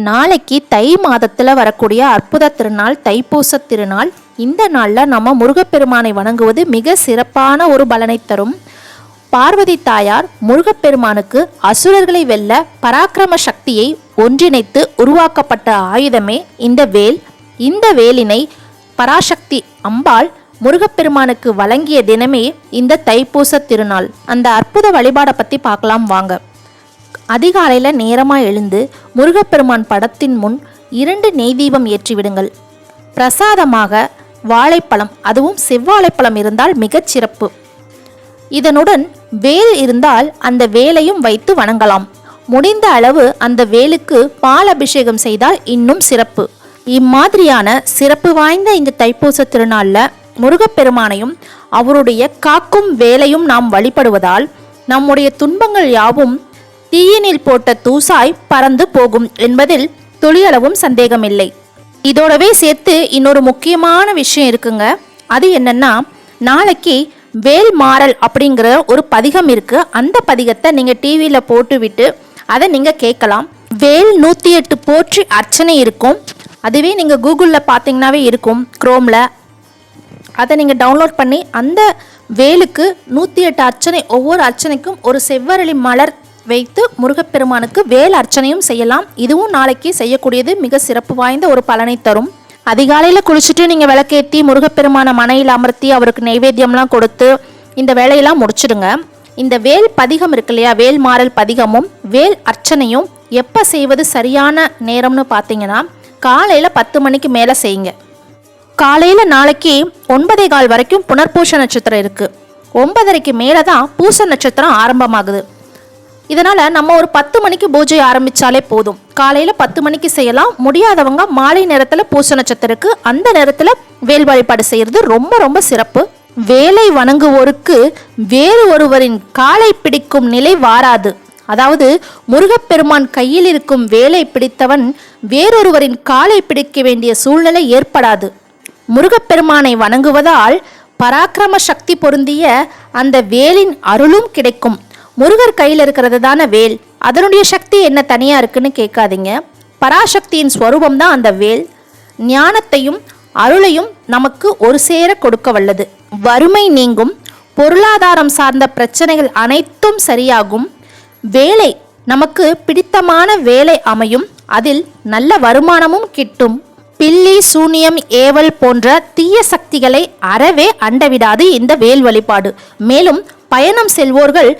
நாளைக்கு தை மாதத்தில் வரக்கூடிய அற்புத திருநாள் தைப்பூச திருநாள். இந்த நாளில் நம்ம முருகப்பெருமானை வணங்குவது மிக சிறப்பான ஒரு பலனை தரும். பார்வதி தாயார் முருகப்பெருமானுக்கு அசுரர்களை வெல்ல பராக்கிரம சக்தியை ஒன்றிணைத்து உருவாக்கப்பட்ட ஆயுதமே இந்த வேல். இந்த வேலினை பராசக்தி அம்பாள் முருகப்பெருமானுக்கு வழங்கிய தினமே இந்த தைப்பூச திருநாள். அந்த அற்புத வழிபாடை பற்றி பார்க்கலாம் வாங்க. அதிகாலையில் நேரமாக எழுந்து முருகப்பெருமான் படத்தின் முன் 2 நெய் தீபம் ஏற்றி விடுங்கள். பிரசாதமாக வாழைப்பழம், அதுவும் செவ்வாழைப்பழம் இருந்தால் மிகச் சிறப்பு. இதனுடன் வேல் இருந்தால் அந்த வேலையும் வைத்து வணங்கலாம். முடிந்த அளவு அந்த வேலுக்கு பால் அபிஷேகம் செய்தால் இன்னும் சிறப்பு. இம்மாதிரியான சிறப்பு வாய்ந்த இந்த தைப்பூச திருநாளில் முருகப்பெருமானையும் அவருடைய காக்கும் வேலையும் நாம் வழிபடுவதால் நம்முடைய துன்பங்கள் யாவும் தீயினில் போட்ட தூசாய் பறந்து போகும் என்பதில் துளியளவும் சந்தேகமில்லை. இதோடவே சேர்த்து இன்னொரு முக்கியமான விஷயம் இருக்குங்க. அது என்னன்னா, நாளைக்கு வேல் மாறல் அப்படிங்கிற ஒரு பதிகம் இருக்கு. அந்த பதிகத்தை நீங்க டிவியில போட்டு விட்டு அதை நீங்க கேட்கலாம். வேல் 108 போற்றி அர்ச்சனை இருக்கும். அதுவே நீங்க கூகுளில் பார்த்தீங்கன்னாவே இருக்கும், குரோம்ல. அதை நீங்க டவுன்லோட் பண்ணி அந்த வேலுக்கு 108 அர்ச்சனை, ஒவ்வொரு அர்ச்சனைக்கும் ஒரு செவ்வரளி மலர் வைத்து முருகப்பெருமானுக்கு வேல் அர்ச்சனையும் செய்யலாம். இதுவும் நாளைக்கு செய்யக்கூடியது மிக சிறப்பு வாய்ந்த ஒரு பலனை தரும். அதிகாலையில் குளிச்சுட்டு நீங்கள் விளக்கேற்றி முருகப்பெருமான மனையில் அமர்த்தி அவருக்கு நைவேத்தியம்லாம் கொடுத்து இந்த வேலையெல்லாம் முடிச்சிடுங்க. இந்த வேல் பதிகம் இருக்கு இல்லையா, வேல் மாறல் பதிகமும் வேல் அர்ச்சனையும் எப்போ செய்வது சரியான நேரம்னு பார்த்தீங்கன்னா, காலையில் 10 மணிக்கு மேலே செய்யுங்க. காலையில் நாளைக்கு 9:15 வரைக்கும் புனர்பூச நட்சத்திரம் இருக்குது. 9:30க்கு மேலே தான் பூச நட்சத்திரம் ஆரம்பமாகுது. இதனால் நம்ம ஒரு 10 மணிக்கு பூஜை ஆரம்பித்தாலே போதும். காலையில் 10 மணிக்கு செய்யலாம். முடியாதவங்க மாலை நேரத்தில் பூச நட்சத்திரக்கு அந்த நேரத்தில் வேல் வழிபாடு செய்கிறது ரொம்ப ரொம்ப சிறப்பு. வேலை வணங்குவோருக்கு வேறு ஒருவரின் காலை பிடிக்கும் நிலை வாராது. அதாவது முருகப்பெருமான் கையில் இருக்கும் வேலை பிடித்தவன் வேறொருவரின் காலை பிடிக்க வேண்டிய சூழ்நிலை ஏற்படாது. முருகப்பெருமானை வணங்குவதால் பராக்கிரம சக்தி பொருந்திய அந்த வேலின் அருளும் கிடைக்கும். முருகர் கையில் இருக்கிறது தானே வேல், அதனுடைய சக்தி என்ன தனியாக இருக்குன்னு கேட்காதீங்க. பராசக்தியின் ஸ்வரூபம் தான் அந்த வேல். ஞானத்தையும் அருளையும் நமக்கு ஒரு சேர கொடுக்க வல்லது. வறுமை நீங்கும், பொருளாதாரம் சார்ந்த பிரச்சனைகள் அனைத்தும் சரியாகும். வேலை நமக்கு பிடித்தமான வேலை அமையும், அதில் நல்ல வருமானமும் கிட்டும். பில்லி சூனியம் ஏவல் போன்ற தீய சக்திகளை அறவே அண்டவிடாது இந்த வேல் வழிபாடு. மேலும் பயணம் செல்வோர்கள்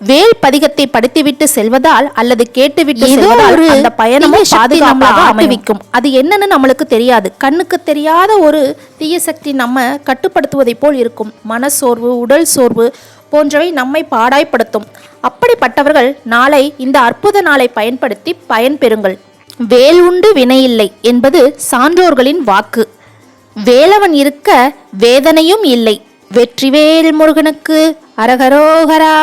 வேல் பதிகத்தை படித்துவிட்டு செல்வதால் அல்லது கேட்டுவிட்டு செல்வதால் அந்த பயணமும் பாதுகாப்பாக அமைவிக்கும். அது என்னன்னு நம்மளுக்கு தெரியாது. கண்ணுக்கு தெரியாத ஒரு தீய சக்தி நம்ம கட்டுப்படுத்துவதை போல் இருக்கும். மனசோர்வு, உடல் சோர்வு போன்றவை நம்மை பாடாய்படுத்தும். அப்படிப்பட்டவர்கள் நாளை இந்த அற்புத நாளை பயன்படுத்தி பயன்பெறுங்கள். வேல் உண்டு வினையில்லை என்பது சான்றோர்களின் வாக்கு. வேலவன் இருக்க வேதனையும் இல்லை. வெற்றிவேல் முருகனுக்கு அரகரோகரா.